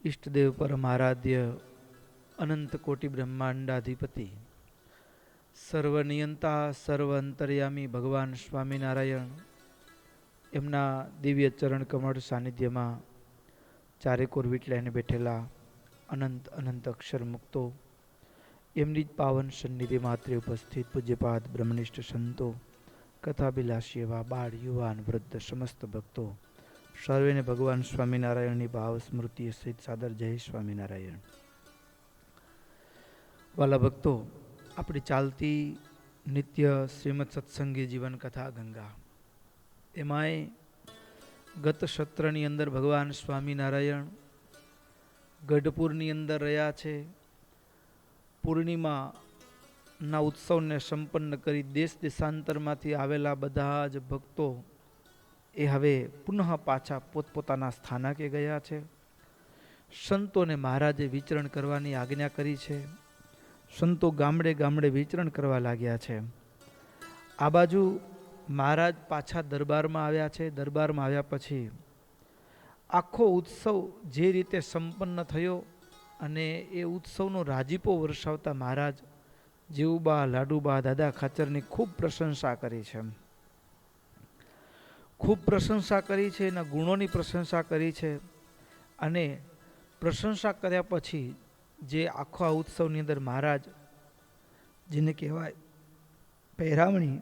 ઈષ્ટદેવ પરમારાધ્ય અનંત કોટી બ્રહ્માંડાધિપતિ સર્વનિયંતા સર્વ અંતર્યામી ભગવાન સ્વામિનારાયણ એમના દિવ્ય ચરણ કમળ સાનિધ્યમાં ચારેકોર વીટલાઈને બેઠેલા અનંત અનંત અક્ષર મુક્તો, એમની જ પાવન સન્નિધિ માત્ર ઉપસ્થિત પૂજ્યપાદ બ્રહ્મનિષ્ઠ સંતો, કથાભિલાષી એવા બાળ યુવાન વૃદ્ધ સમસ્ત ભક્તો સર્વેને ભગવાન સ્વામિનારાયણની ભાવ સ્મૃતિ સહિત સાદર જય સ્વામિનારાયણ. વાલા ભક્તો, આપણી ચાલતી નિત્ય શ્રીમદ સત્સંગી જીવન કથા ગંગા, એમાંય ગત સત્રની અંદર ભગવાન સ્વામિનારાયણ ગઢપુરની અંદર રહ્યા છે. પૂર્ણિમાના ઉત્સવને સંપન્ન કરી દેશ દેશાંતરમાંથી આવેલા બધા જ ભક્તો એ હવે પુનઃ પાછા પોતપોતાના સ્થાનકે ગયા છે. સંતોને મહારાજે વિચરણ કરવાની આજ્ઞા કરી છે. સંતો ગામડે ગામડે વિચરણ કરવા લાગ્યા છે. આ બાજુ મહારાજ પાછા દરબારમાં આવ્યા છે. દરબારમાં આવ્યા પછી આખો ઉત્સવ જે રીતે સંપન્ન થયો અને એ ઉત્સવનો રાજીપો વરસાવતા મહારાજ જીવુબા, લાડુબા, દાદા ખાચરની ખૂબ પ્રશંસા કરી છે. ખૂબ પ્રશંસા કરી છે, એના ગુણોની પ્રશંસા કરી છે. અને પ્રશંસા કર્યા પછી જે આખો આ ઉત્સવની અંદર મહારાજ, જેને કહેવાય પહેરામણી,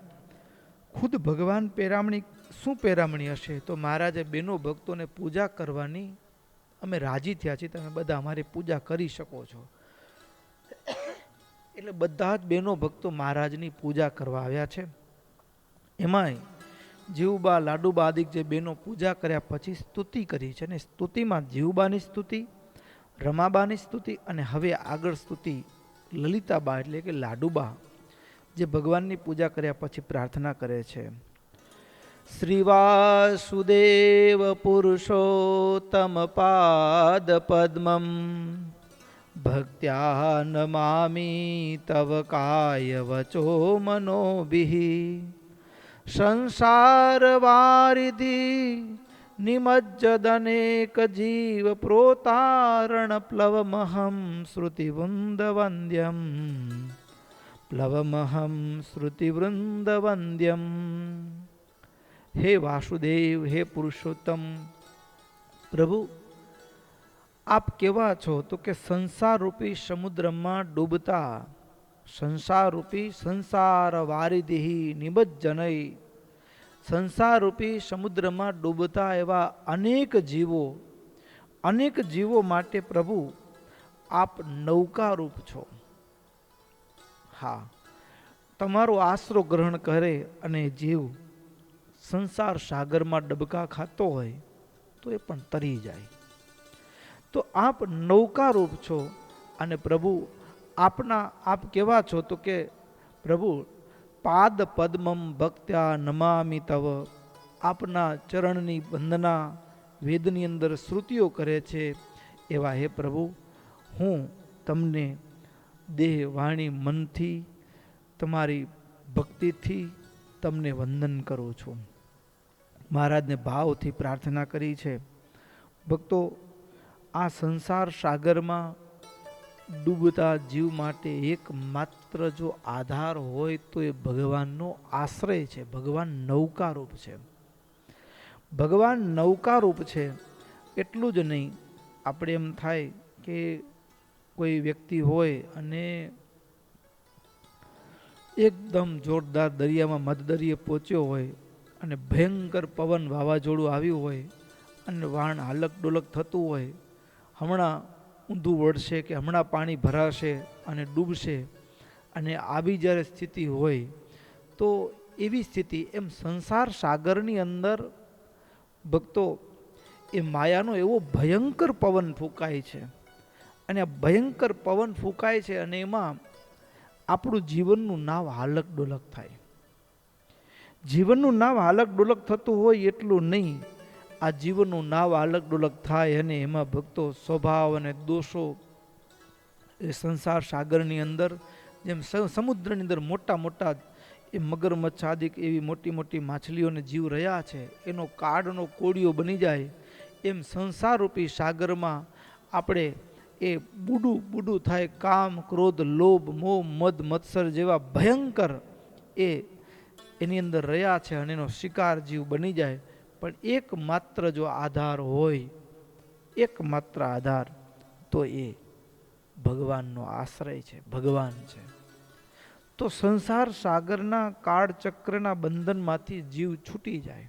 ખુદ ભગવાન પહેરામણી, શું પહેરામણી હશે તો મહારાજે બેનો ભક્તોને પૂજા કરવાની અમે રાજી થયા છીએ, તમે બધા અમારી પૂજા કરી શકો છો. એટલે બધા જ બેનો ભક્તો મહારાજની પૂજા કરવા આવ્યા છે. એમાંય જીવુબા, લાડુબા આદિક જે બેનો પૂજા કર્યા પછી સ્તુતિ કરી છે ને, સ્તુતિમાં જીવુબાની સ્તુતિ, રમાબાની સ્તુતિ અને હવે આગળ સ્તુતિ લલિતાબા એટલે કે લાડુબા જે ભગવાનની પૂજા કર્યા પછી પ્રાર્થના કરે છે. શ્રી વાસુદેવ પુરુષોત્તમ પાદ પદ્મમ ભક્ત્યા નમામિ તવ કાય વચો મનોભિઃ સંસાર વારિધિ નિમજ્જદનેક જીવ પ્રોતારણ પ્લવમહં શ્રુતિવૃંદવંદ્યમ પ્લવમહં શ્રુતિવૃંદવંદ્યમ. હે વાસુદેવ, હે પુરુષોત્તમ પ્રભુ, આપ કેવા છો તો કે સંસાર રૂપી સમુદ્રમાં ડૂબતા, સંસાર રૂપી સંસાર વારિધિ નિમજ્જનય, સંસાર રૂપી સમુદ્રમાં ડૂબતા એવા અનેક જીવો માટે પ્રભુ આપ નૌકારૂપ છો. હા, તમારો આશરો ગ્રહણ કરે અને જીવ સંસાર સાગરમાં ડબકા ખાતો હોય તો એ પણ તરી જાય. તો આપ નૌકારૂપ છો. અને પ્રભુ આપ કેવા છો તો કે પ્રભુ પાદ પદ્મમ ભક્ત્યા નમામિ તવ, આપના ચરણની વંદના વેદની અંદર શ્રુતિઓ કરે છે એવા હે પ્રભુ, હું તમને દેહ, વાણી, મનથી, તમારી ભક્તિથી તમને વંદન કરું છું. મહારાજને ભાવથી પ્રાર્થના કરી છે. ભક્તો, આ સંસાર સાગરમાં ડૂબતા જીવ માટે એકમાત્ર જો આધાર હોય તો એ ભગવાનનો આશ્રય છે. ભગવાન નૌકારૂપ છે. ભગવાન નૌકારૂપ છે. એટલું જ નહીં, આપણે એમ થાય કે કોઈ વ્યક્તિ હોય અને એકદમ જોરદાર દરિયામાં મધદરિયે પહોંચ્યો હોય અને ભયંકર પવન વાવાઝોડું આવ્યું હોય અને વાણ હાલક ડોલક થતું હોય, હમણાં ઊંધું વળશે કે હમણાં પાણી ભરાશે અને ડૂબશે, અને આવી જ્યારે સ્થિતિ હોય તો એવી સ્થિતિ એમ સંસાર સાગરની અંદર ભક્તો એ માયાનો એવો ભયંકર પવન ફૂંકાય છે. અને આ ભયંકર પવન ફૂંકાય છે અને એમાં આપણું જીવનનું નાવ હાલક ડોલક થાય. જીવનનું નાવ હાલક ડોલક થતું હોય એટલું નહીં, આ જીવનનું નાવ હાલક ડોલક થાય અને એમાં ભક્તો સ્વભાવ અને દોષો એ સંસાર સાગરની અંદર જેમ સમુદ્રની અંદર મોટા મોટા એ મગરમચ્છ આદિક એવી મોટી મોટી માછલીઓને જીવ રહ્યા છે, એનો કાળનો કોળિયો બની જાય, એમ સંસાર રૂપી સાગરમાં આપણે એ બુડું બુડું થાય, કામ ક્રોધ લોભ મોહ મદ મત્સર જેવા ભયંકર એની અંદર રહ્યા છે અને એનો શિકાર જીવ બની જાય. પણ એકમાત્ર જો આધાર હોય, એકમાત્ર આધાર તો એ ભગવાનનો આશ્રય છે, ભગવાન છે. તો સંસાર સાગરના કાળચક્રના બંધનમાંથી જીવ છૂટી જાય.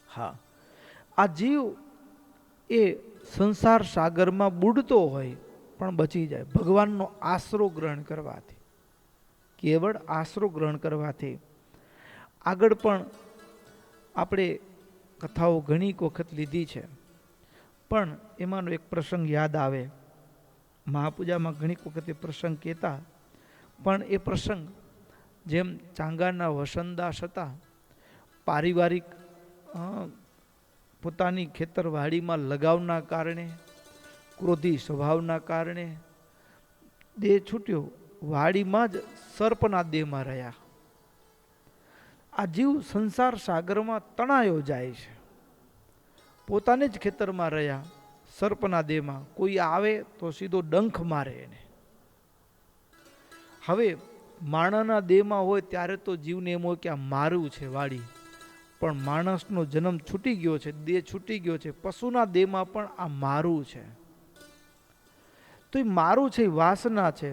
હા, આ જીવ એ સંસાર સાગરમાં બુડતો હોય પણ બચી જાય ભગવાનનો આશરો ગ્રહણ કરવાથી, કેવળ આશરો ગ્રહણ કરવાથી. આગળ પણ આપણે કથાઓ ઘણી વખત લીધી છે, પણ એમાંનો એક પ્રસંગ યાદ આવે. મહાપૂજામાં ઘણી વખત એ પ્રસંગ કહેતા, પણ એ પ્રસંગ જેમ ચાંગાના વસંતદાસ હતા, પારિવારિક પોતાની ખેતરવાડીમાં લગાવના કારણે, ક્રોધી સ્વભાવના કારણે દેહ છૂટ્યો, વાડીમાં જ સર્પના દેહમાં રહ્યા. આ જીવ સંસાર સાગરમાં તણાયો જાય છે. પોતાને જ ખેતરમાં રહ્યા, સર્પના દેહમાં. કોઈ આવે તો સીધો ડંખ મારે એને. હવે માણસના દેહમાં હોય ત્યારે તો જીવને એમ હોય કે આ મારું છે વાડી, પણ માણસનો જન્મ છૂટી ગયો છે, દેહ છૂટી ગયો છે, પશુના દેહમાં પણ આ મારું છે. તો એ મારું છે, વાસના છે.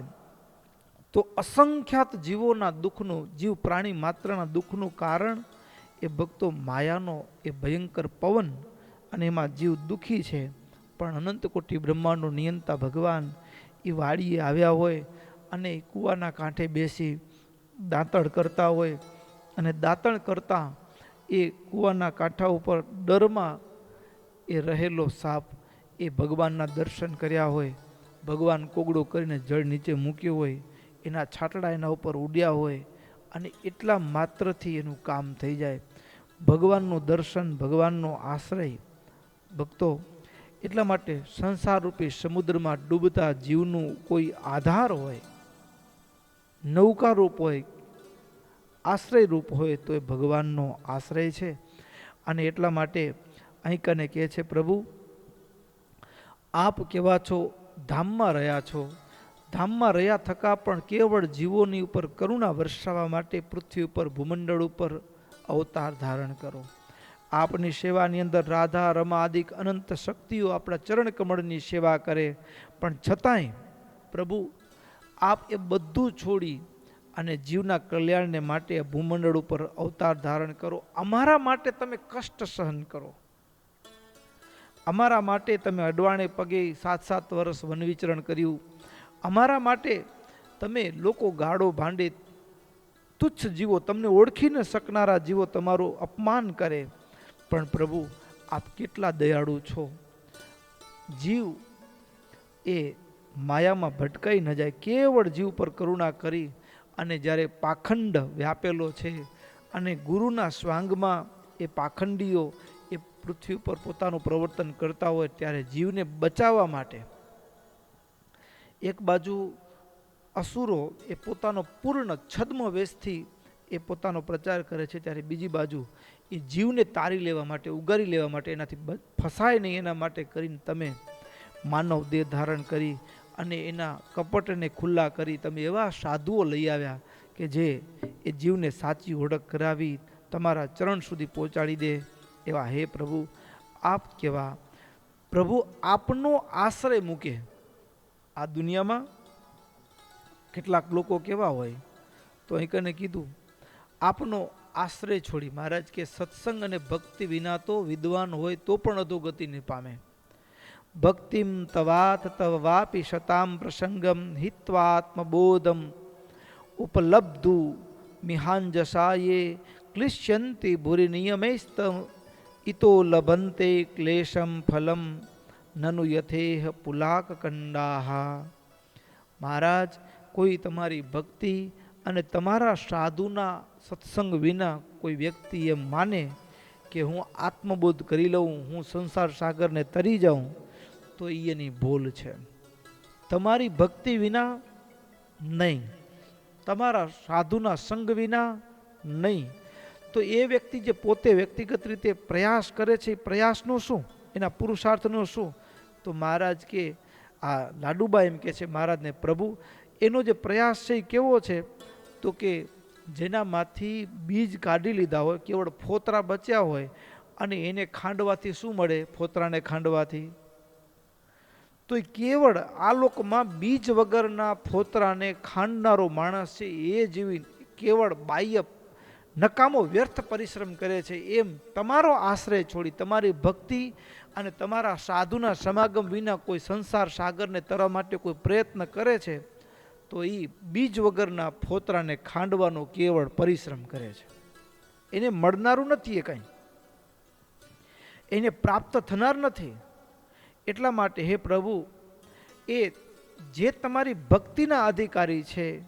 તો અસંખ્યાત જીવોના દુઃખનું, જીવ પ્રાણી માત્રના દુઃખનું કારણ એ ભક્તો માયાનો એ ભયંકર પવન, અને એમાં જીવ દુઃખી છે. પણ અનંત કોટી બ્રહ્માંડનો નિયંતા ભગવાન એ વાડીએ આવ્યા હોય અને કૂવાના કાંઠે બેસી દાંતણ કરતા હોય, અને દાંતણ કરતા એ કૂવાના કાંઠા ઉપર ડરમાં એ રહેલો સાપ એ ભગવાનના દર્શન કર્યા હોય, ભગવાન કોગળો કરીને જળ નીચે મૂક્યો હોય, એના છાટડા એના ઉપર ઉડ્યા હોય, અને એટલા માત્રથી એનું કામ થઈ જાય. ભગવાનનું દર્શન, ભગવાનનો આશ્રય. ભક્તો, એટલા માટે સંસાર રૂપી સમુદ્રમાં ડૂબતા જીવનું કોઈ આધાર હોય, નૌકા રૂપ હોય, આશ્રય રૂપ હોય તો એ ભગવાનનો આશ્રય છે. અને એટલા માટે અહીં કને કહે છે, પ્રભુ આપ કેવા છો, ધામમાં રહ્યા છો, ધામમાં રહ્યા થકા પણ કેવળ જીવોની ઉપર કરુણા વરસાવવા માટે પૃથ્વી ઉપર ભૂમંડળ ઉપર અવતાર ધારણ કરો. આપની સેવાની અંદર રાધા રમા આદિક અનંત શક્તિઓ આપણા ચરણ કમળની સેવા કરે, પણ છતાંય પ્રભુ આપ એ બધું છોડી અને જીવના કલ્યાણને માટે ભૂમંડળ ઉપર અવતાર ધારણ કરો. અમારા માટે તમે કષ્ટ સહન કરો, અમારા માટે તમે અડવાણે પગે 7 વર્ષ વન વિચરણ કર્યું, અમારા માટે તમે લોકો ગાડો ભાંડે તુચ્છ જીવો, તમને ઓળખી ન શકનારા જીવો તમારું અપમાન કરે. પણ પ્રભુ આપ કેટલા દયાળુ છો. જીવ એ માયામાં ભટકાઈ ન જાય, કેવળ જીવ પર કરુણા કરી. અને જ્યારે પાખંડ વ્યાપેલો છે અને ગુરુના સ્વાંગમાં એ પાખંડીઓ એ પૃથ્વી ઉપર પોતાનું પ્રવર્તન કરતા હોય, ત્યારે જીવને બચાવવા માટે એક બાજુ અસુરો એ પોતાનો પૂર્ણ છદ્મ વેશથી એ પોતાનો પ્રચાર કરે છે, ત્યારે બીજી બાજુ એ જીવને તારી લેવા માટે, ઉગારી લેવા માટે, એનાથી ફસાય નહીં એના માટે કરીને તમે માનવ દેહ ધારણ કરી અને એના કપટને ખુલ્લા કરી તમે એવા સાધુઓ લઈ આવ્યા કે જે એ જીવને સાચી ઓળખ કરાવી તમારા ચરણ સુધી પહોંચાડી દે. એવા હે પ્રભુ આપ કેવા, પ્રભુ આપનો આશ્રય મૂકે. આ દુનિયામાં કેટલાક લોકો કેવા હોય, તો અહીં કને કીધું આપનો આશ્રય છોડી. મહારાજ કે સત્સંગ અને ભક્તિ વિના તો વિદ્વાન હોય તો પણ અધોગતિને પામે. ભક્તિમ તવાત તવ વાપી શતામ પ્રસંગમ હિત્વાત્મબોધમ ઉપલબ્ધુ મિહાંજસાયે ક્લિશ્યંતિ ભૂરિ નિયમેસ્તમ ઇતો લભંતે ક્લેશમ ફલમ નનુ યથેહ પુલાક કંડાહા. મહારાજ કોઈ તમારી ભક્તિ અને તમારા સાધુના સત્સંગ વિના કોઈ વ્યક્તિ એમ માને કે હું આત્મબોધ કરી લઉં, હું સંસાર સાગરને તરી જાઉં, તો એની ભૂલ છે. તમારી ભક્તિ વિના નહીં, તમારા સાધુના સંગ વિના નહીં. તો એ વ્યક્તિ જે પોતે વ્યક્તિગત રીતે પ્રયાસ કરે છે, પ્રયાસનો શું, એના પુરુષાર્થનો શું? તો મહારાજ કે આ લાડુબા એમ કે છે મહારાજને, પ્રભુ એનો જે પ્રયાસ છે એ કેવો છે? તો કે જેનામાંથી બીજ કાઢી લીધા હોય, કેવળ ફોતરા બચ્યા હોય, અને એને ખાંડવાથી શું મળે? ફોતરાને ખાંડવાથી તો એ કેવળ આ લોકમાં બીજ વગરના ફોતરાને ખાંડનારો માણસ છે એ જેવી કેવળ બાહ્ય નકામો વ્યર્થ પરિશ્રમ કરે છે, એમ તમારો આશ્રય છોડી તમારી ભક્તિ અને તમારા સાધુના સમાગમ વિના કોઈ સંસાર સાગરને તરવા માટે કોઈ પ્રયત્ન કરે છે, તો એ બીજ વગરના ફોતરાને ખાંડવાનો કેવળ પરિશ્રમ કરે છે. એને મળનારું નથી, એ કાંઈ એને પ્રાપ્ત થનાર નથી. એટલા માટે હે પ્રભુ, એ જે તમારી ભક્તિના અધિકારી છે,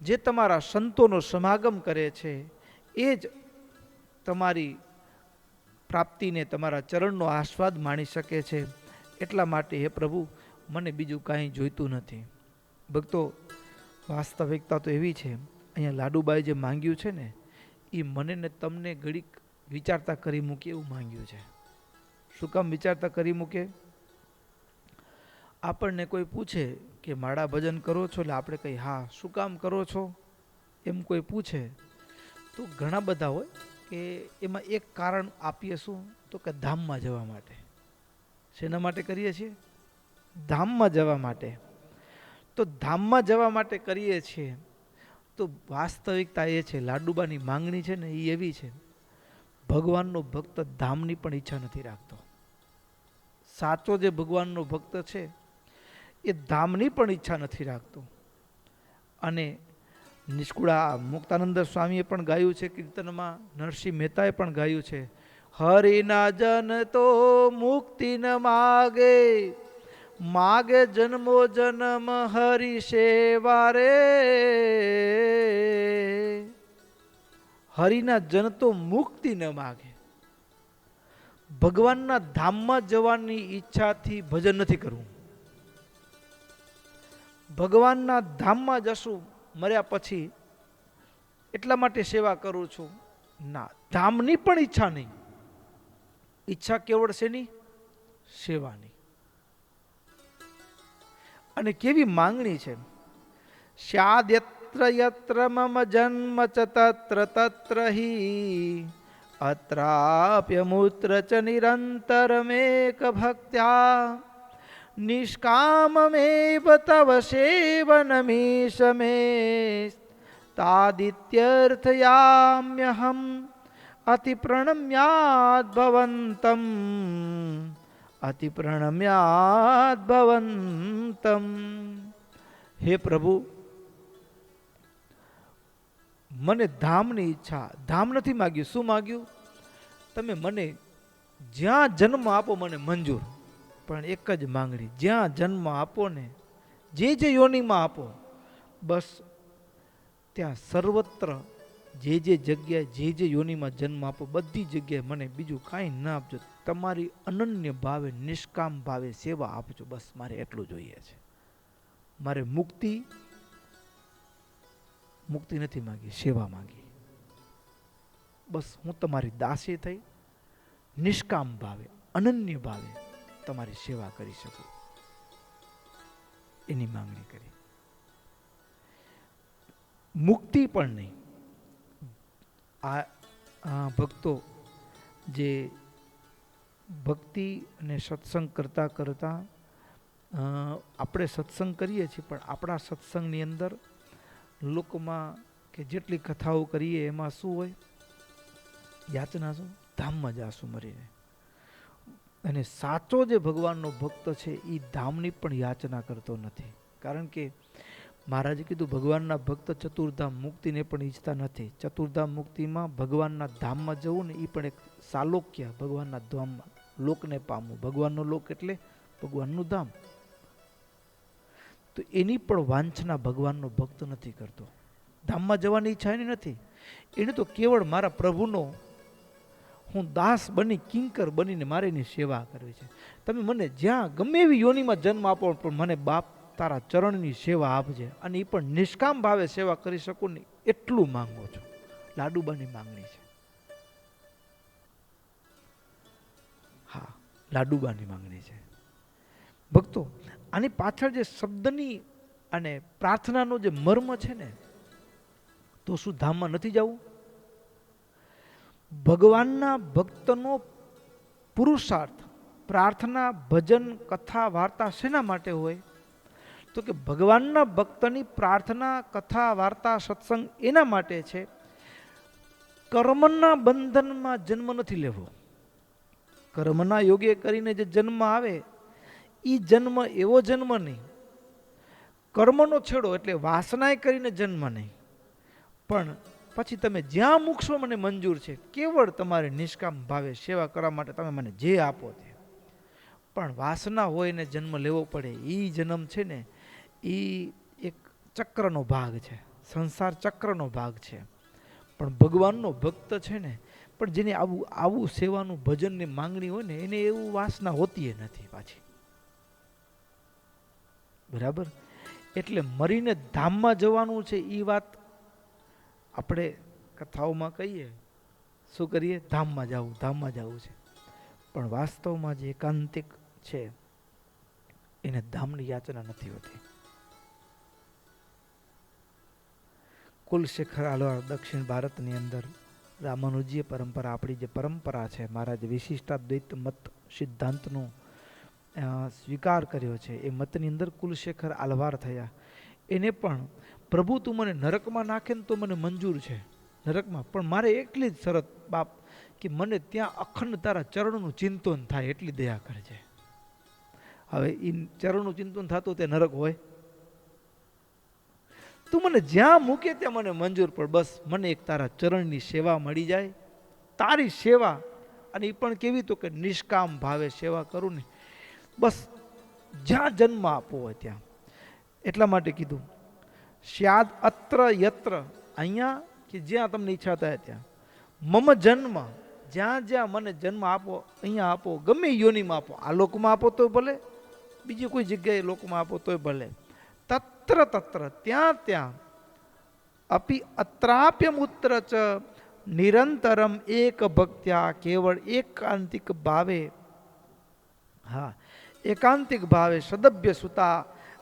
જે તમારા સંતોનો સમાગમ કરે છે, એ જ તમારી પ્રાપ્તિને, તમારા ચરણનો આસ્વાદ માણી શકે છે. એટલા માટે હે પ્રભુ, મને બીજું કાંઈ જોઈતું નથી. ભક્તો, વાસ્તવિકતા તો એવી છે, અહીંયા લાડુબાઈ જે માંગ્યું છે ને, એ મને ને તમને ઘડીક વિચારતા કરી મૂકે એવું માંગ્યું છે. શું કામ વિચારતા કરી મૂકે? આપણને કોઈ પૂછે કે માળા ભજન કરો છો, એટલે આપણે કહીએ હા. શું કામ કરો છો એમ કોઈ પૂછે તો ઘણા બધા હોય કે એમાં એક કારણ આપીએ, શું? તો કે ધામમાં જવા માટે. શેના માટે કરીએ છીએ? ધામમાં જવા માટે. તો ધામમાં જવા માટે કરીએ છીએ. તો વાસ્તવિકતા એ છે, લાડુબાની માંગણી છે ને એ એવી છે, ભગવાનનો ભક્ત ધામની પણ ઈચ્છા નથી રાખતો. સાચો જે ભગવાનનો ભક્ત છે એ ધામની પણ ઈચ્છા નથી રાખતો. અને નિષ્કુળા મુક્તાનંદ સ્વામીએ પણ ગાયું છે કીર્તનમાં, નરસિંહ મહેતાએ પણ ગાયું છે, હરિના જન તો મુક્તિ ન માગે, માગે જન્મો જન્મ હરિ સેવા રે. હરિના જન તો મુક્તિ ન માગે. ભગવાનના ધામમાં જવાની ઈચ્છાથી ભજન નથી કરવું. ભગવાનના ધામમાં જશું મર્યા પછી એટલા માટે સેવા કરું છું, ના, ધામની પણ ઈચ્છા નહીં. ઈચ્છા કેવળ શેની? સેવાની. અને કેવી માંગણી છે, સ્યાદ યત્ર યત્ર મમ જન્મ ચ તત્ર તત્ર હિ અત્રાપ્યમુત્ર ચ નિરંતરમેક ભક્ત્યા નિષ્કામમેવ તવ સેવનમીશ મે તાદિત્યર્થયામ્યહમ અતિ પ્રણમ્યાદ ભવંતમ, અતિ પ્રણમ્યાદ ભવંતમ. હે પ્રભુ, મને ધામની ઈચ્છા, ધામ નથી માગ્યું. શું માગ્યું? તમે મને જ્યાં જન્મ આપો મને મંજૂર, પણ એક જ માંગણી, જ્યાં જન્મ આપો ને, જે યોનિમાં આપો, બસ ત્યાં સર્વત્ર જે જગ્યાએ જે યોનિમાં જન્મ આપો, બધી જગ્યાએ મને બીજું કાંઈ ના આપજો. તમારી અનન્ય ભાવે, નિષ્કામ ભાવે સેવા આપજો. બસ મારે એટલું જોઈએ છે. મારે મુક્તિ નથી માગી, સેવા માગી. બસ હું તમારી દાસી થઈ નિષ્કામ ભાવે, અનન્ય ભાવે તમારી સેવા કરી શકું, એની માંગણી કરી. મુક્તિ પણ નહીં. આ ભક્તો જે ભક્તિ અને સત્સંગ કરતા કરતા આપણે સત્સંગ કરીએ છીએ, પણ આપણા સત્સંગની અંદર લોકમાં કે જેટલી કથાઓ કરીએ એમાં શું હોય? યાચના. શું? ધામમાં જાશું મરીને. અને સાચો જે ભગવાનનો ભક્ત છે એ ધામની પણ યાચના કરતો નથી. કારણ કે મહારાજે કીધું, ભગવાનના ભક્ત ચતુર્ધામ મુક્તિને પણ ઈચ્છતા નથી. ચતુર્ધામ મુક્તિમાં ભગવાનના ધામમાં જવું ને એ પણ એક સાલોક્ય, ભગવાનના ધામમાં લોકને પામવું. ભગવાનનો લોક એટલે ભગવાનનું ધામ. તો એની પણ વાંછના ભગવાનનો ભક્ત નથી કરતો. ધામમાં જવાની ઈચ્છા એની નથી. એને તો કેવળ મારા પ્રભુનો હું દાસ બની, કિંકર બનીને મારે એની સેવા કરવી છે. તમે મને જ્યાં ગમે એવી યોનિમાં જન્મ આપો, પણ મને બાપ તારા ચરણની સેવા આપજે, અને એ પણ નિષ્કામ ભાવે સેવા કરી શકું ને એટલું માંગો છો. લાડુબાની માંગણી છે. હા, લાડુબાની માંગણી છે. ભક્તો, આની પાછળ જે શબ્દની અને પ્રાર્થનાનો જે મર્મ છે ને, તો શું ધામમાં નથી જવું? ભગવાનના ભક્તનો પુરુષાર્થ પ્રાર્થના, ભજન, કથા, વાર્તા શેના માટે હોય? તો કે ભગવાનના ભક્તની પ્રાર્થના, કથા, વાર્તા, સત્સંગ એના માટે છે. કર્મના બંધનમાં જન્મ નથી લેવો. કર્મના યોગે કરીને જે જન્મ આવે એ જન્મ એવો જન્મ નહીં. કર્મનો છેડો એટલે વાસનાએ કરીને જન્મ નહીં. પણ પછી તમે જ્યાં મૂકશો મને મંજૂર છે. કેવળ તમારે નિષ્કામ ભાવે સેવા કરવા માટે તમે મને જે આપો તે. પણ વાસના હોય ને જન્મ લેવો પડે. એ જન્મ છે ને એ એક ચક્રનો ભાગ છે, સંસાર ચક્રનો ભાગ છે. પણ ભગવાનનો ભક્ત છે ને, પણ જેને આવું સેવાનું ભજનની માંગણી હોય ને, એને એવું વાસના હોતી નથી પાછી. બરાબર? એટલે મરીને ધામમાં જવાનું છે એ વાત આપણે કથાઓમાં કહીએ, શું કરીએ? ધામમાં જવું, ધામમાં જવું છે. પણ વાસ્તવમાં જે એકાંતિક છે એને ધામની યાચના નથી હોતી. કુલશેખર આલવાર દક્ષિણ ભારતની અંદર રામાનુજીય પરંપરા, આપણી જે પરંપરા છે, મહારાજ વિશિષ્ટાદ્વૈત મત સિદ્ધાંતનો સ્વીકાર કર્યો છે. એ મતની અંદર કુલશેખર આલવાર થયા. એને પણ પ્રભુ તું મને નરકમાં નાખે ને તો મને મંજૂર છે, નરકમાં, પણ મારે એટલી જ શરત બાપ કે મને ત્યાં અખંડ તારા ચરણનું ચિંતન થાય એટલી દયા કરજે. હવે એ ચરણનું ચિંતન થતું તે નરક હોય? તું મને જ્યાં મૂકે ત્યાં મને મંજૂર, પણ બસ મને એક તારા ચરણની સેવા મળી જાય. તારી સેવા, અને એ પણ કેવી? તો કે નિષ્કામ ભાવે સેવા કરું ને, બસ જ્યાં જન્મ આપવો હોય ત્યાં. એટલા માટે કીધું સ્યાદ અત્ર યત્ર, અહીંયા કે જ્યાં તમને ઈચ્છા થાય ત્યાં. મમ જન્મ, જ્યાં જ્યાં મને જન્મ આપો અહીંયા આપો, ગમે યોનિમાં આપો, આ લોકમાં આપો તો ભલે, બીજી કોઈ જગ્યાએ લોકમાં આપો તોય ભલે. તત્ર તત્ર, ત્યાં ત્યાં. અપી અત્રાપ્યમુત્ર ચ નિરંતરમ એક ભક્ત્યા, કેવળ એકાંતિક ભાવે. હા, એકાંતિક ભાવે સદભ્ય સુતા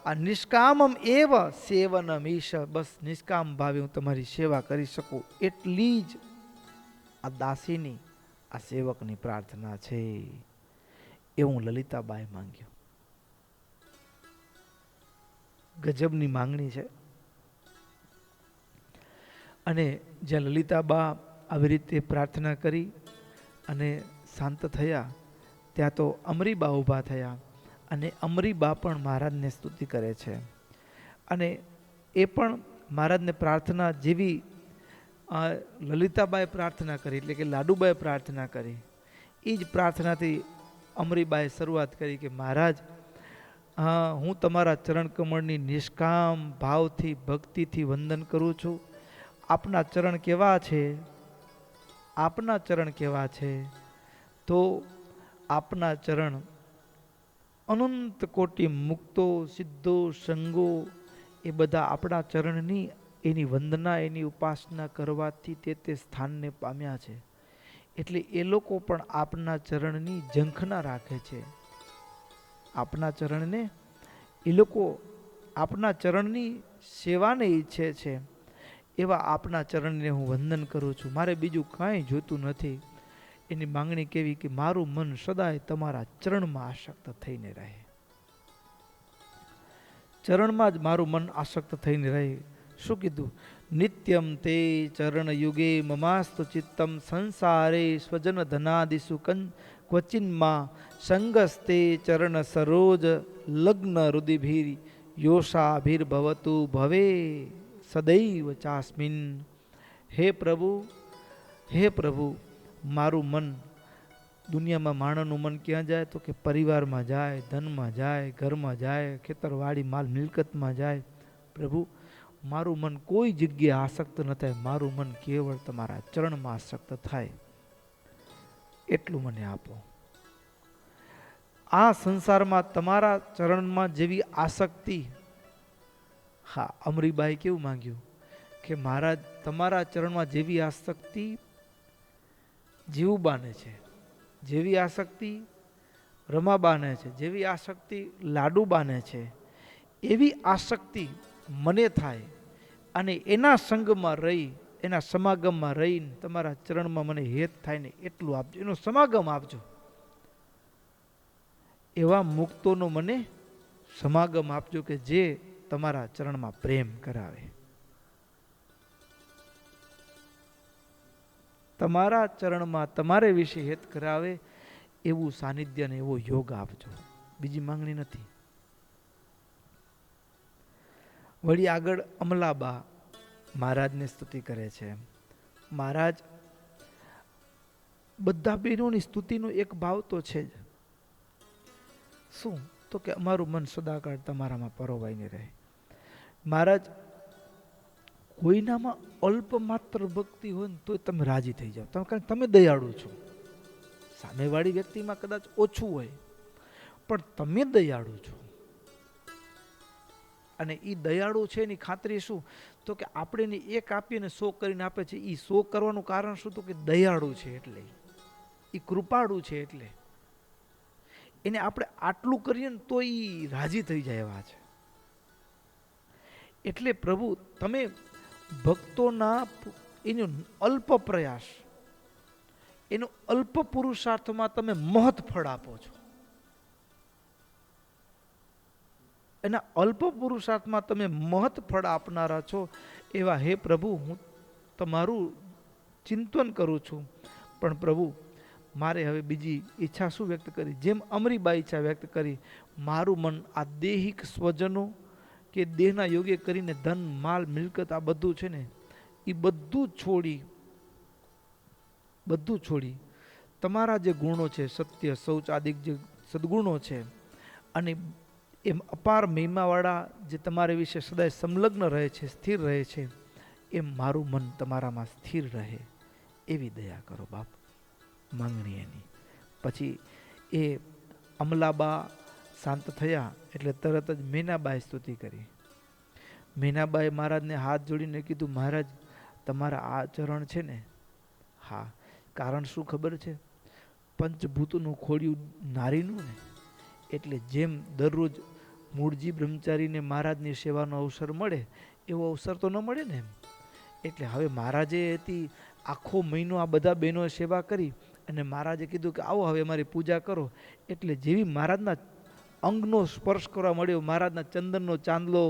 આ નિષ્કામમ એવ સેવનમ ઈશ, બસ નિષ્કામ ભાવે હું તમારી સેવા કરી શકું એટલી જ આ દાસીની, આ સેવકની પ્રાર્થના છે. એવું લલિતાબાએ માંગ્યું. ગજબની માંગણી છે. અને જ્યાં લલિતાબા આવી રીતે પ્રાર્થના કરી અને શાંત થયા, ત્યાં તો અમરીબા ઊભા થયા. અને અમરીબા પણ મહારાજને સ્તુતિ કરે છે. અને એ પણ મહારાજને પ્રાર્થના જેવી લલિતાબાએ પ્રાર્થના કરી, એટલે કે લાડુબાએ પ્રાર્થના કરી, એ જ પ્રાર્થનાથી અમરીબાએ શરૂઆત કરી કે મહારાજ, હું તમારા ચરણ કમળની નિષ્કામ ભાવથી, ભક્તિથી વંદન કરું છું. આપના ચરણ કેવા છે? આપના ચરણ કેવા છે? તો આપના ચરણ અનંત કોટી મુક્તો, સિદ્ધો, સંગો, એ બધા આપણા ચરણની એની વંદના, એની ઉપાસના કરવાથી તે સ્થાનને પામ્યા છે. એટલે એ લોકો પણ આપના ચરણની ઝંખના રાખે છે. આપના ચરણને એ લોકો આપના ચરણની સેવાને ઈચ્છે છે. એવા આપના ચરણને હું વંદન કરું છું. મારે બીજું કાંઈ જોતું નથી. એની માંગણી કેવી? કે મારું મન સદાય તમારા ચરણમાં આસક્ત થઈને રહે. ચરણમાં જ મારું મન આસક્ત થઈને રહે. શું કીધું? નિત્યમ તે ચરણ યુગે મમાસ્તુ ચિત્તમ સંસારે સ્વજન ધનાદિસુ ક્વચિન્માં સંગસ્તે ચરણ સરોજ લગ્ન રુદિભીર યોષાભીર ભવતુ ભવે સદૈવ ચાસ્મિન. હે પ્રભુ, હે પ્રભુ, મારું મન, દુનિયામાં માણસનું મન ક્યાં જાય? તો કે પરિવારમાં જાય, ધનમાં જાય, ઘરમાં જાય, ખેતરવાડી માલ મિલકતમાં જાય. પ્રભુ, મારું મન કોઈ જગ્યાએ આસક્ત ન થાય. મારું મન કેવળ તમારા ચરણમાં આસક્ત થાય એટલું મને આપો. આ સંસારમાં તમારા ચરણમાં જેવી આસક્તિ, હા, અમરીબાઈ કેવું માંગ્યું કે મહારાજ તમારા ચરણમાં જેવી આસક્તિ જીવુબાને છે, જેવી આસક્તિ રમાબાને છે, જેવી આસક્તિ લાડુબાને છે, એવી આસક્તિ મને થાય અને એના સંગમાં રહી, એના સમાગમમાં રહીને તમારા ચરણમાં મને હેત થાય ને એટલું આપજો, એનો સમાગમ આપજો. એવા મુક્તોનો મને સમાગમ આપજો કે જે તમારા ચરણમાં પ્રેમ કરાવે. તમારા ચરણમાં તમારે વિશે હેત કરાવે એવું સાનિધ્ય ને એવો યોગ આપજો. બીજી માંગણી નથી. વળી આગળ અમલાબા મહારાજની સ્તુતિ કરે છે. મહારાજ બધા બહેનોની સ્તુતિનો એક ભાવ તો છે જ. શું? તો કે અમારું મન સદાકાળ તમારામાં પરોવાઈને રહે. મહારાજ કોઈનામાં અલ્પ માત્ર ભક્તિ હોય ને તો તમે રાજી થઈ જાઓ, કારણ તમે દયાળુ છો. સામેવાળી વ્યક્તિમાં કદાચ ઓછું હોય પણ તમે દયાળુ છો. અને એ દયાળુ છે એની ખાતરી શું? તો કે આપણે એને એક આપીએ ને 100 કરીને આપે છે. એ 100 કરવાનું કારણ શું? તો કે દયાળુ છે એટલે, એ કૃપાળુ છે એટલે. એને આપણે આટલું કરીએ ને તો એ રાજી થઈ જાય એવા છે. એટલે પ્રભુ તમે ભક્તોના એનો અલ્પ પ્રયાસ, એનો અલ્પ પુરુષાર્થમાં તમે મહત ફળ આપો છો. એના અલ્પ પુરુષાર્થમાં તમે મહત ફળ આપનારા છો. એવા હે પ્રભુ હું તમારું ચિંતન કરું છું. પણ પ્રભુ મારે હવે બીજી ઈચ્છા શું વ્યક્ત કરી? જેમ અમરીબા ઈચ્છા વ્યક્ત કરી, મારું મન આ દેહિક સ્વજનો કે દેહના યોગે કરીને ધન માલ મિલકત આ બધું છે ને એ બધું છોડી તમારા જે ગુણો છે, સત્ય શૌચ આદિક જે સદગુણો છે, અને એમ અપાર મહિમાવાળા જે તમારા વિશે સદાય સંલગ્ન રહે છે, સ્થિર રહે છે, એમ મારું મન તમારામાં સ્થિર રહે એવી દયા કરો બાપ. માંગણી એની. પછી એ અમલાબા શાંત થયા એટલે તરત જ મીનાબાઈ સ્તુતિ કરી. મીનાબાઈ મહારાજને હાથ જોડીને કીધું, મહારાજ તમારા આ ચરણ છે ને, હા, કારણ શું ખબર છે? પંચભૂતનું ખોડિયું નારીનું ને, એટલે જેમ દરરોજ મૂળજી બ્રહ્મચારીને મહારાજની સેવાનો અવસર મળે એવો અવસર તો ન મળે ને એમ. એટલે હવે મહારાજે હતી આખો મહિનો આ બધા બહેનોએ સેવા કરી અને મહારાજે કીધું કે આવો હવે અમારી પૂજા કરો. એટલે જેવી મહારાજના અંગનો સ્પર્શ કરવા મળ્યો, મહારાજના ચંદનનો ચાંદલો,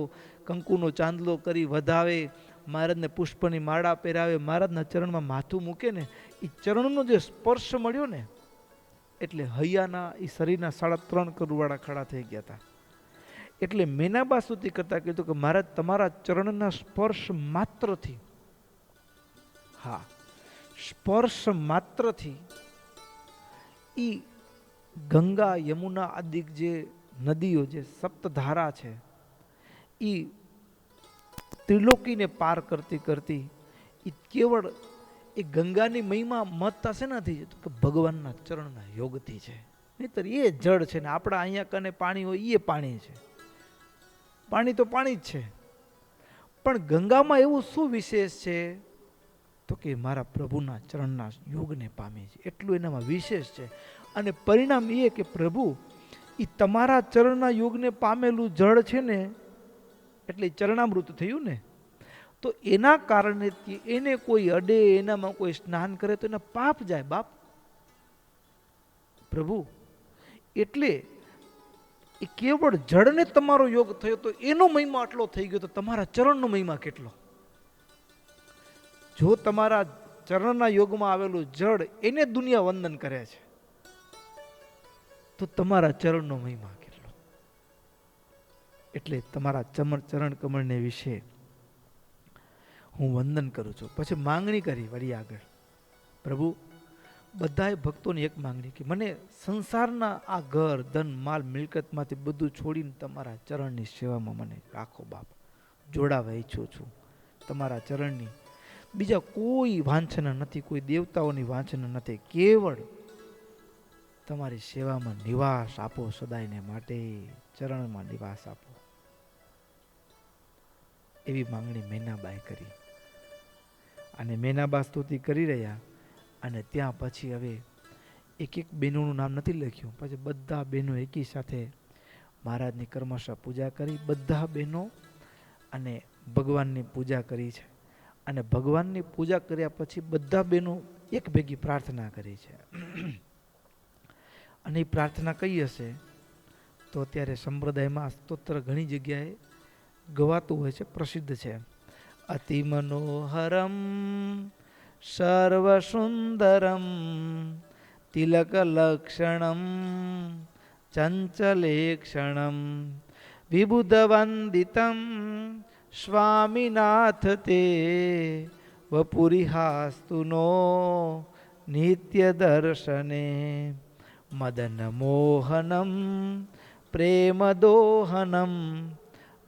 કંકુનો ચાંદલો કરી વધાવે, મહારાજને પુષ્પની માળા પહેરાવે, મહારાજના ચરણમાં માથું મૂકે ને, એ ચરણનો જે સ્પર્શ મળ્યો ને, એટલે હૈયાના એ શરીરના 3.5 કરોડવાળા ખડા થઈ ગયા હતા. એટલે મેનાબા સ્તુતિ કરતા કીધું કે મહારાજ તમારા ચરણના સ્પર્શ માત્રથી, હા, સ્પર્શ માત્રથી ઈ ગંગા યમુના આદિક જે નદીઓ, જે સપ્તધારા છે, ઈ ત્રિલોકીને પાર કરતી કરતી ઈ કેવળ એ ગંગાની મહિમા મહત્તા છે નથી કે ભગવાનના ચરણના યોગથી છે. નહીતર એ જળ છે ને આપણા અહીંયા કને પાણી હોય એ પાણી છે. પાણી તો પાણી જ છે, પણ ગંગામાં એવું શું વિશેષ છે? તો કે મારા પ્રભુના ચરણના યોગને પામે છે, એટલું એનામાં વિશેષ છે. અને પરિણામ એ કે પ્રભુ એ તમારા ચરણના યોગને પામેલું જળ છે ને, એટલે ચરણામૃત થયું ને, તો એના કારણે એને કોઈ અડે, એનામાં કોઈ સ્નાન કરે તો એના પાપ જાય બાપ. પ્રભુ એટલે એ કેવળ જળને તમારો યોગ થયો તો એનો મહિમા આટલો થઈ ગયો, તો તમારા ચરણનો મહિમા કેટલો? જો તમારા ચરણના યોગમાં આવેલું જળ એને દુનિયા વંદન કરે છે, તો તમારા ચરણનો મહિમા કેટલો? એટલે તમારા ચરણ કમળને વિશે હું વંદન કરું છું. પછી માંગણી કરી વળી આગળ, પ્રભુ બધાય ભક્તોની એક માંગણી કે મને સંસારના આ ઘર ધન માલ મિલકતમાંથી બધું છોડીને તમારા ચરણની સેવામાં મને રાખો બાપ. જોડાવા ઈચ્છું છું તમારા ચરણની. બીજા કોઈ વાંછના નથી, કોઈ દેવતાઓની વાંછના નથી, કેવળ તમારી સેવામાં નિવાસ આપો સદાયને માટે, ચરણમાં નિવાસ આપો. એવી માંગણી મેનાબાઈ કરી. અને મેનાબા સ્તુતિ કરી રહ્યા, અને ત્યાં પછી હવે એક એક બહેનોનું નામ નથી લખ્યું. પછી બધા બહેનો એકી સાથે મહારાજની કર્મશઃ પૂજા કરી, બધા બહેનો અને ભગવાનની પૂજા કરી છે. અને ભગવાનની પૂજા કર્યા પછી બધા બહેનો એક ભેગી પ્રાર્થના કરી છે. અને એ પ્રાર્થના કઈ હશે તો અત્યારે સંપ્રદાયમાં સ્તોત્ર ઘણી જગ્યાએ ગવાતું હોય છે, પ્રસિદ્ધ છે. અતિ મનોહરમ સર્વ સુંદરમ તિલક લક્ષણમ ચંચલેક્ષણમ વિબુધ વંદિતમ સ્વામીનાથ તે વપુરિહાસ્તુ નો નિત્ય દર્શને મદન મોહનમ પ્રેમ દોહનમ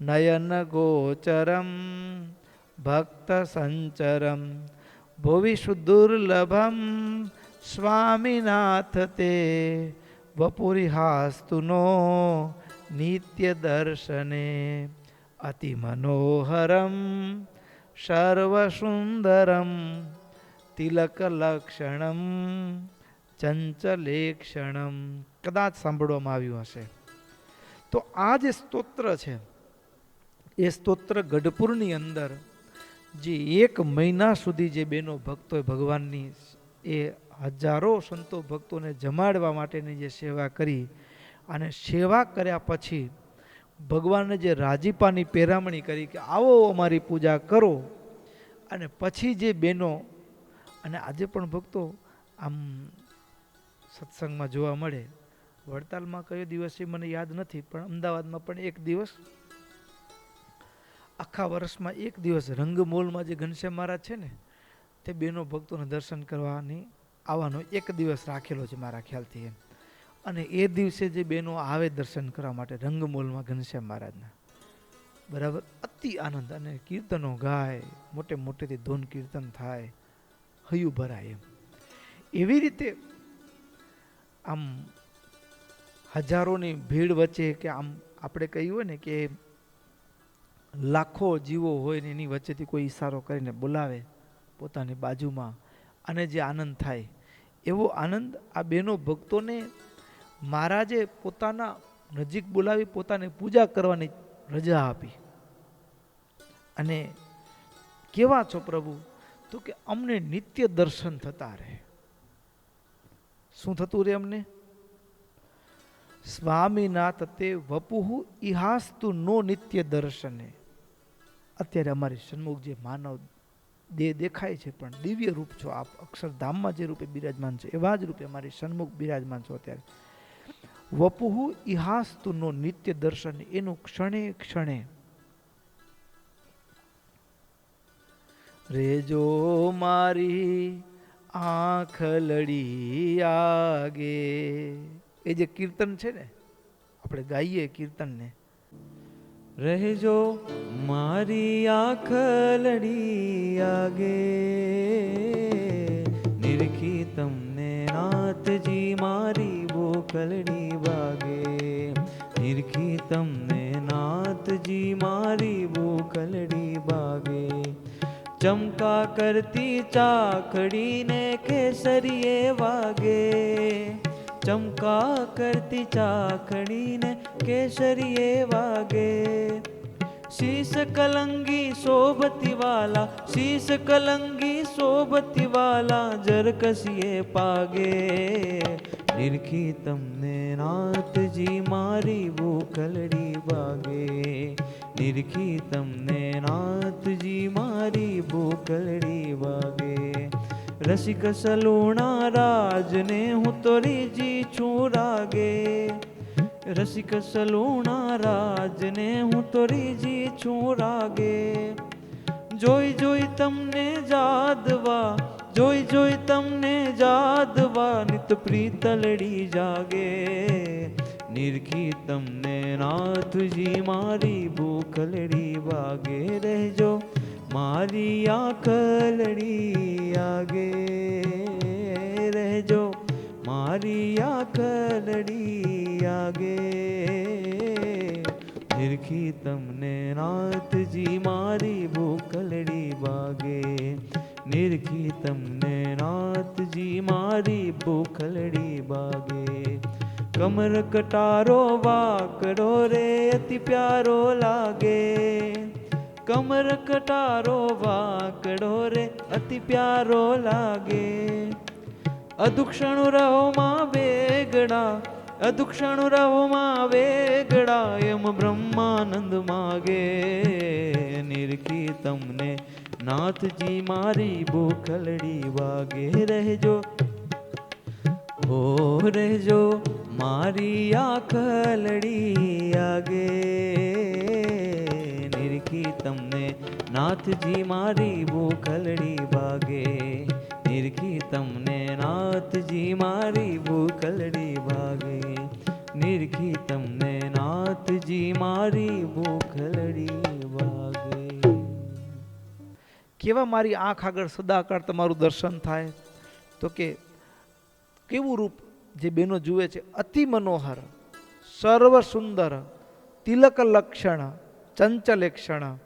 નયન ગોચરમ ભક્ત સંચરમ ભુવિષુ દુર્લભમ સ્વામીનાથ તે વપુરિહાસ્તુ નો નિત્ય દર્શને અતિ મનોહરમ સર્વ સુંદરમ તિલક લક્ષણમ ચંચલેક્ષણમ. કદાચ સાંભળવામાં આવ્યું હશે. તો આ જે સ્તોત્ર છે એ સ્તોત્ર ગઢપુરની અંદર જે 1 મહિના સુધી જે બેનો ભક્તોએ ભગવાનની એ હજારો સંતો ભક્તોને જમાડવા માટેની જે સેવા કરી, અને સેવા કર્યા પછી ભગવાનને જે રાજીપાની પેરામણી કરી કે આવો અમારી પૂજા કરો, અને પછી જે બેનો, અને આજે પણ ભક્તો આમ સત્સંગમાં જોવા મળે. વડતાલમાં કયો દિવસ છે મને યાદ નથી, પણ અમદાવાદમાં પણ એક દિવસ, આખા વર્ષમાં એક દિવસ રંગમોલમાં જે ઘનશ્યામ મહારાજ છે ને, તે બેનો ભક્તોને દર્શન કરવાની આવવાનો એક દિવસ રાખેલો છે મારા ખ્યાલથી એમ. અને એ દિવસે જે બેનો આવે દર્શન કરવા માટે રંગમોલમાં ઘનશ્યામ મહારાજના, બરાબર, અતિ આનંદ, અને કીર્તનો ગાય, મોટે મોટેથી ધૂન કીર્તન થાય, હૈયું ભરાય એમ. એવી રીતે આમ હજારોની ભીડ વચ્ચે, કે આમ આપણે કહ્યું હોય ને કે લાખો જીવો હોય ને એની વચ્ચેથી કોઈ ઈશારો કરીને બોલાવે પોતાની બાજુમાં, અને જે આનંદ થાય, એવો આનંદ આ બેનો ભક્તોને મહારાજે પોતાના નજીક બોલાવી પોતાની પૂજા કરવાની રજા આપી. અને કેવા છો પ્રભુ? તો કે અમને નિત્ય દર્શન થતા રહે. શું થતું રહે અમને? સ્વામીનાથ તે વપુહુ ઇહાસ્તુ નો નિત્ય દર્શને. અત્યારે અમારી સન્મુખ જે માનવ દેહ દેખાય છે, પણ દિવ્ય રૂપ છો આપ, અક્ષરધામમાં જે રૂપે બિરાજમાન છો એવા જ રૂપે અમારી સન્મુખ બિરાજમાન છો અત્યારે. વપુહુ ઇહાસ્તુ નો નિત્ય દર્શન, એનું ક્ષણે ક્ષણે રેજો મારી આંખ લડી આગે. એ જે કીર્તન છે ને, આપણે ગાઈએ કીર્તનને, રહેજો મારી આંખ લડી આગે, નિરખી તમને નાથજી મારી ભૂખલડી વાગે, નિરખી તમને નાથજી મારી ભૂખલડી વાગે. ચમકા કરતી ચાકડીને કેસરીએ વાગે, ચમકા કરતી ચાકડીને કેસરીએ વાગે. શીશ કલંગી શોભતી વાલા, શીશ કલંગી શોભતી વાલા, જરકસીએ પાગે. નિરખી તમને નાથજી મારી ભૂખલડી વાગે, નિરખી તમને નાથજી મારી ભૂખલડી વાગે. રસિક સલુણા રાજને હું તો રીજી છું રાગે, રસિક સલુણા રાજને હું તો રીજી છું રાગે. જોઈ જોઈ તમને જાદવા, જોઈ જોઈ તમને જાદવા, નિત પ્રીતલડી જાગે. નિરખી તમને નાથજી મારી ભૂખલડી વાગે. રહેજો મારી આંખ લડી આગે, રહેજો મારી આંખ લડી આગે. નિરખી તમને નાથજી મારી ભૂખલડી વાગે, નિરખી તમને નાથજી મારી મારી બોખલડી બાગે. કમર કટારો વાકડો રે અતિ પ્યારો લાગે. કમર કટારો વાકડો રે અતિ પ્યારો લાગે. અદુક્ષણુ રહો માં વેગડા, અદુક્ષણુ રહો માં વેગડા, એમ બ્રહ્માનંદ માગે. નિરખી તમને નાથજી મારી બોખલડી વાગે. રહેજો હો રહેજો મારી આખલડી આગે. નિરખી તમને નાથજી મારી બોખલડી વાગે. નિરખી તમને નાથજી મારી બોખલડી વાગે. નિરખી તમને નાથજી મારી બોખલડી વાગે. કેવા મારી આંખ આગળ સદાકાળ તમારું દર્શન થાય? તો કે કેવું રૂપ જે બેનો જુએ છે, અતિ મનોહર, સર્વ સુંદર, તિલક લક્ષણ, ચંચલ ક્ષણ,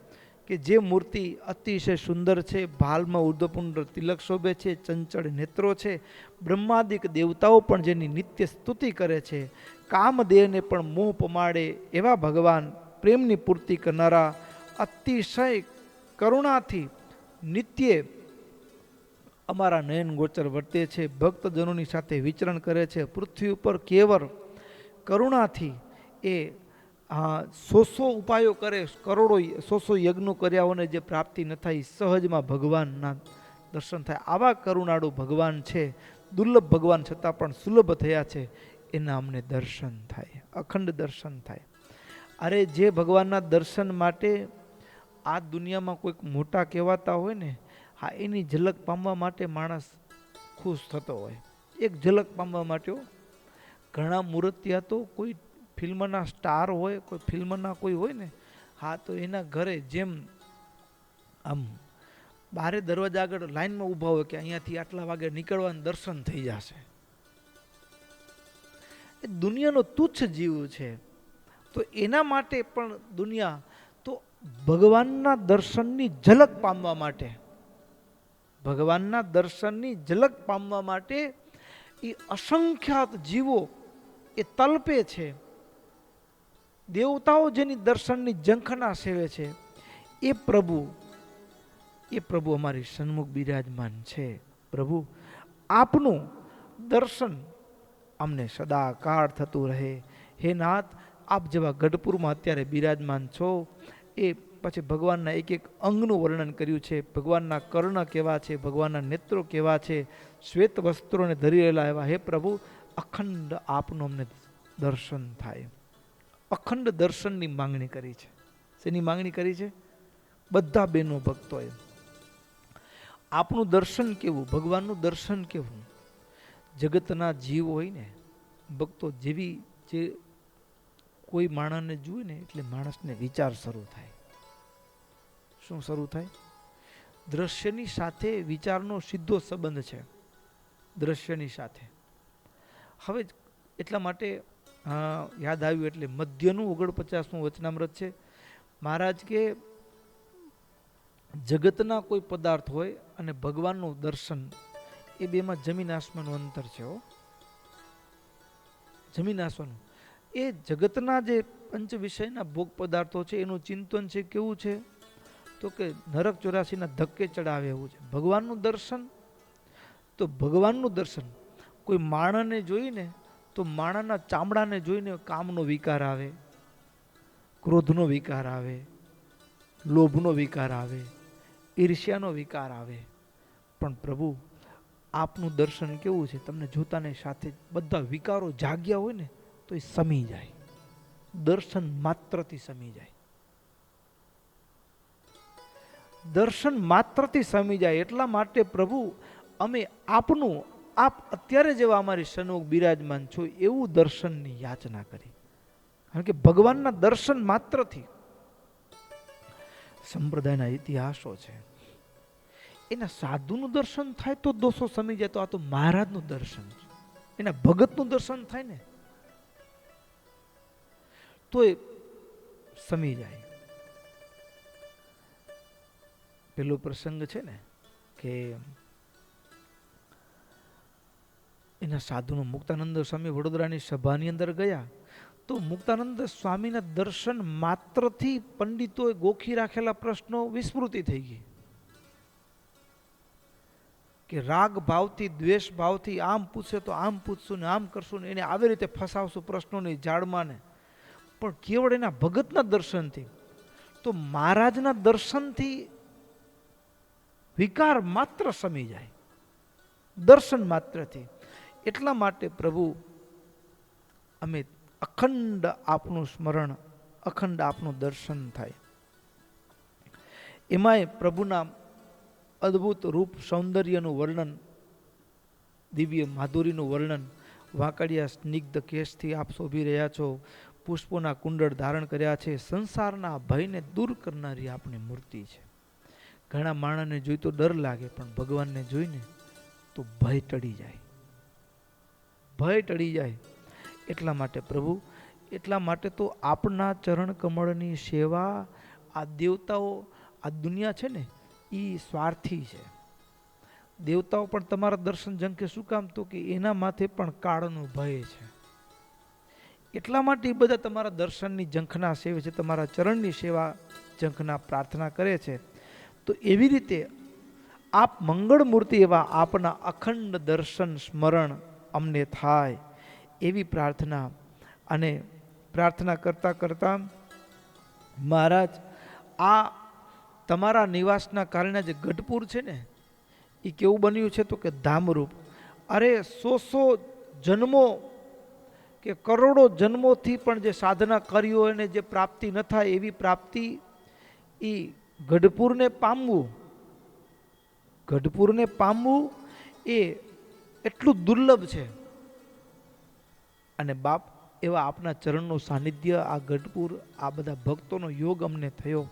કે જે મૂર્તિ અતિશય સુંદર છે, ભાલમાં ઉર્ધ્વપુંડ તિલક શોભે છે, ચંચળ નેત્રો છે, બ્રહ્માદિક દેવતાઓ પણ જેની નિત્ય સ્તુતિ કરે છે, કામદેવને પણ મોહ પમાડે એવા ભગવાન, પ્રેમની પૂર્તિ કરનારા, અતિશય કરુણાથી નિત્ય અમારા નયન ગોચર વર્તે છે, ભક્તજનોની સાથે વિચરણ કરે છે, પૃથ્વી ઉપર કેવળ કરુણાથી એ સો ઉપાયો કરે, કરોડો સો યજ્ઞો કર્યાઓને જે પ્રાપ્તિ ન થાય, સહજમાં ભગવાનના દર્શન થાય. આવા કરુણાળુ ભગવાન છે, દુર્લભ ભગવાન છતાં પણ સુલભ થયા છે, એના અમને દર્શન થાય, અખંડ દર્શન થાય. અરે જે ભગવાનના દર્શન માટે આ દુનિયામાં કોઈક મોટા કહેવાતા હોય ને, હા, એની ઝલક પામવા માટે માણસ ખુશ થતો હોય. એક ઝલક પામવા માટે ઘણા મૂર્તિયા તો કોઈ ફિલ્મના સ્ટાર હોય, કોઈ ફિલ્મના કોઈ હોય ને, હા, તો એના ઘરે જેમ આમ બારે દરવાજા આગળ લાઈનમાં ઊભા હોય કે અહીંયાથી આટલા વાગે નીકળવાનું દર્શન થઈ જશે. એ દુનિયાનો તુચ્છ જીવ છે, તો એના માટે પણ દુનિયા તો ભગવાનના દર્શનની ઝલક પામવા માટે, ભગવાનના દર્શનની ઝલક પામવા માટે એ અસંખ્યાત જીવો એ તલપે છે. દેવતાઓ જેની દર્શનની ઝંખના સેવે છે, એ પ્રભુ અમારી સન્મુખ બિરાજમાન છે. પ્રભુ આપનું દર્શન અમને સદાકાળ થતું રહે. હે નાથ, આપ જેવા ગઢપુરમાં અત્યારે બિરાજમાન છો, એ પછી ભગવાનના એક એક અંગનું વર્ણન કર્યું છે. ભગવાનના કર્ણ કેવા છે, ભગવાનના નેત્રો કેવા છે, શ્વેત વસ્ત્રોને ધરી રહેલા એવા. હે પ્રભુ, અખંડ આપનું અમને દર્શન થાય. અખંડ દર્શનની માંગણી કરી છે. શેની માંગણી કરી છે? બધા બેનો ભક્તોએ આપનું દર્શન કેવું, ભગવાનનું દર્શન કેવું. જગતના જીવ હોય ને, ભક્તો જેવી જે કોઈ માણસને જુએ ને એટલે માણસને વિચાર શરૂ થાય. શું શરૂ થાય? દ્રશ્યની સાથે વિચારનો સીધો સંબંધ છે, દ્રશ્યની સાથે. હવે એટલા માટે યાદ આવ્યું એટલે મધ્યનું 49મું વચનામૃત છે. મહારાજ કે જગતના કોઈ પદાર્થ હોય અને ભગવાનનું દર્શન, એ બેમાં જમીન આસમાનનું અંતર છે. જમીન આસમાનનું. એ જગતના જે પંચ વિષયના ભોગ પદાર્થો છે એનું ચિંતન છે કેવું છે? તો કે નરક 84ના ધક્કે ચડાવે એવું છે. ભગવાનનું દર્શન, તો ભગવાનનું દર્શન કોઈ માણસને જોઈને તો માણસના ચામડાને જોઈને કામનો વિકાર આવે, ક્રોધનો વિકાર આવે, લોભનો વિકાર આવે, ઈર્ષ્યાનો વિકાર આવે. પણ પ્રભુ આપનું દર્શન કેવું છે? તમને જોતાને સાથે બધા વિકારો જાગ્યા હોય ને તો એ સમી જાય, દર્શન માત્રથી સમી જાય. દર્શન માત્રથી સમી જાય. એટલા માટે પ્રભુ અમે આપનું, આપ અત્યારે જેવા અમારી સન્મુખ બિરાજમાન છો એવું દર્શનની યાચના કરી. કારણ કે ભગવાનના દર્શન માત્રથી સંપ્રદાયના ઇતિહાસો છે, એના સાધુનું દર્શન થાય તો દોષો સમી જાય. તો આ તો મહારાજનું દર્શન છે, એના ભગતનું દર્શન થાય ને તો એ સમી જાય. પેલો પ્રસંગ છે ને કે એના સાધુનો મુક્તાનંદ સ્વામી વડોદરાની સભાની અંદર ગયા તો મુક્તાનંદ સ્વામીના દર્શન માત્રથી પંડિતોએ ગોખી રાખેલા પ્રશ્નો વિસ્મૃતિ થઈ ગઈ કે રાગ ભાવથી દ્વેષ ભાવથી આમ પૂછે તો આમ પૂછશું ને આમ કરશું ને એને આવી રીતે ફસાવશું પ્રશ્નોની જાળમાં ને, પણ કેવળ એના ભગતના દર્શનથી, તો મહારાજના દર્શનથી વિકાર માત્ર સમી જાય, દર્શન માત્રથી. એટલા માટે પ્રભુ અમે અખંડ આપનું સ્મરણ, અખંડ આપનું દર્શન થાય. એમાંય પ્રભુના અદ્ભુત રૂપ સૌંદર્યનું વર્ણન, દિવ્ય માધુરીનું વર્ણન, વાંકડિયા સ્નિગ્ધ કેશથી આપ શોભી રહ્યા છો, પુષ્પોના કુંડળ ધારણ કર્યા છે, સંસારના ભયને દૂર કરનારી આપની મૂર્તિ છે. ઘણા માણસને જોઈ તો ડર લાગે, પણ ભગવાનને જોઈને તો ભય ટળી જાય, ભય ટળી જાય. એટલા માટે પ્રભુ, એટલા માટે તો આપના ચરણ કમળની સેવા, આ દેવતાઓ, આ દુનિયા છે ને એ સ્વાર્થી છે. દેવતાઓ પણ તમારા દર્શન ઝંખે શું કામ? તો કે એના માથે પણ કાળનો ભય છે. એટલા માટે એ બધા તમારા દર્શનની ઝંખના સેવે છે, તમારા ચરણની સેવા ઝંખના પ્રાર્થના કરે છે. તો એવી રીતે આપ મંગળ મૂર્તિ એવા આપના અખંડ દર્શન સ્મરણ અમને થાય એવી પ્રાર્થના. અને પ્રાર્થના કરતા કરતા મહારાજ, આ તમારા નિવાસના કારણે જે ગઢપુર છે ને એ કેવું બન્યું છે? તો કે ધામરૂપ. અરે 100 જન્મો કે કરોડો જન્મોથી પણ જે સાધના કરી હોય અને જે પ્રાપ્તિ ન થાય એવી પ્રાપ્તિ એ ગઢપુરને પામવું, ગઢપુરને પામવું એ એટલું દુર્લભ છે. અને બાપ, એવા આપના ચરણનું સાનિધ્ય, આ ગઢપુર, આ બધા ભક્તોનો યોગ અમને થયો.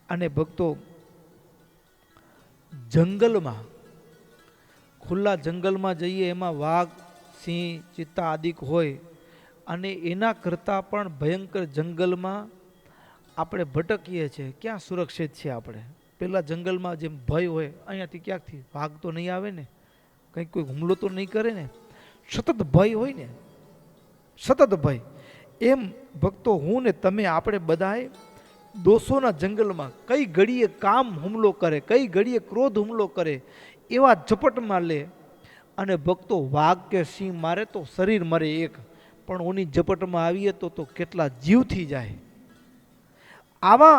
અને ભક્તો જંગલમાં, ખુલ્લા જંગલમાં જઈએ, એમાં વાઘ, સિંહ, ચિત્તા આદિક હોય, અને એના કરતાં પણ ભયંકર જંગલમાં આપણે ભટકીએ છીએ. ક્યાં સુરક્ષિત છે આપણે? પેલા જંગલમાં જેમ ભય હોય, અહીંયાથી ક્યાંકથી વાઘ તો નહીં આવે ને, કંઈક કોઈ હુમલો તો નહીં કરે ને, સતત ભય હોય ને, સતત ભય. એમ ભક્તો, હું ને તમે, આપણે બધાએ દોષોના જંગલમાં કઈ ઘડીએ કામ હુમલો કરે, કઈ ઘડીએ ક્રોધ હુમલો કરે, એવા ઝપટમાં લે. અને ભક્તો, વાઘ કે સિંહ મારે તો શરીર મરે એક, પણ ઓની ઝપટમાં આવીએ તો કેટલા જીવથી જાય. આવા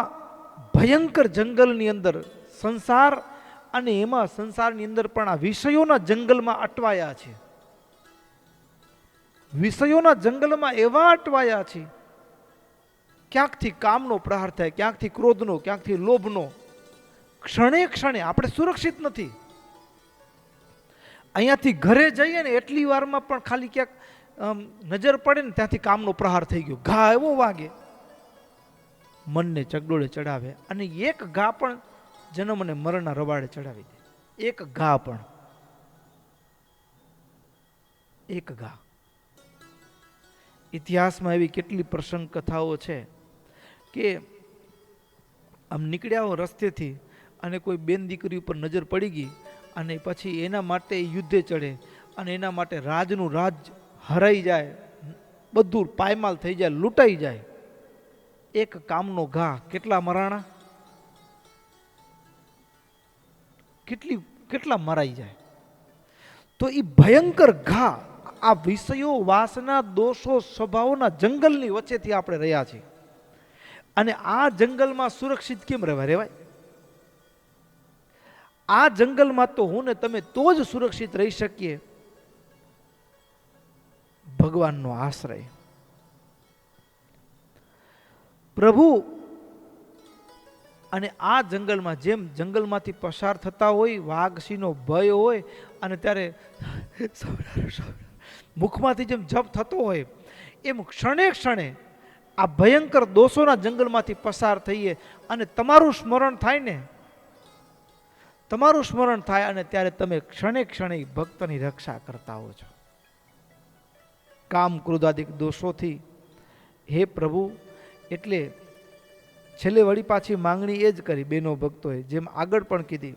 ભયંકર જંગલની અંદર સંસાર, અને એમાં સંસારની અંદર પણ આ વિષયોના જંગલમાં અટવાયા છે, વિષયોના જંગલમાં એવા અટવાયા છે. ક્યાંકથી કામનો પ્રહાર થાય, ક્યાંકથી ક્રોધનો, ક્યાંકથી લોભનો. ક્ષણે ક્ષણે આપણે સુરક્ષિત નથી. અહીંયાથી ઘરે જઈએ ને એટલી વારમાં પણ ખાલી ક્યાંક નજર પડે ને ત્યાંથી કામનો પ્રહાર થઈ ગયો, ઘા એવો વાગે, મનને ચગડોળે ચડાવે. અને એક ઘા પણ જન્મ અને મરણના રવાડે ચડાવી દે. એક ઘા પણ, એક ઘા. ઇતિહાસમાં એવી કેટલી પ્રસંગ કથાઓ છે કે આમ નીકળ્યા હો રસ્તેથી અને કોઈ બેન દીકરી ઉપર નજર પડી ગઈ, અને પછી એના માટે યુદ્ધે ચડે, અને એના માટે રાજનું રાજ હરાઈ જાય, બધું પાયમાલ થઈ જાય, લૂંટાઈ જાય. એક કામનો ઘા કેટલા મરાણા, કેટલા મરાઈ જાય. તો એ ભયંકર ઘા, આ વિષયો, વાસના, દોષો, સ્વભાવોના જંગલની વચ્ચેથી આપણે રહ્યા છીએ. અને આ જંગલમાં સુરક્ષિત કેમ રહેવાય? આ જંગલમાં તો હું ને તમે તો જ સુરક્ષિત રહી શકીએ, ભગવાનનો આશ્રય. પ્રભુ અને આ જંગલમાં, જેમ જંગલમાંથી પસાર થતા હોય, વાઘ સિંહનો ભય હોય, અને ત્યારે મુખમાંથી જેમ જપ થતો હોય, એમ ક્ષણે ક્ષણે આ ભયંકર દોષોના જંગલમાંથી પસાર થઈએ અને તમારું સ્મરણ થાય ને, તમારું સ્મરણ થાય, અને ત્યારે તમે ક્ષણે ક્ષણે ભક્તની રક્ષા કરતા હો છો કામ ક્રોધાદિક દોષોથી. હે પ્રભુ, એટલે છેલ્લે વળી પાછી માંગણી એ જ કરી બેનો ભક્તોએ, જેમ આગળ પણ કીધી.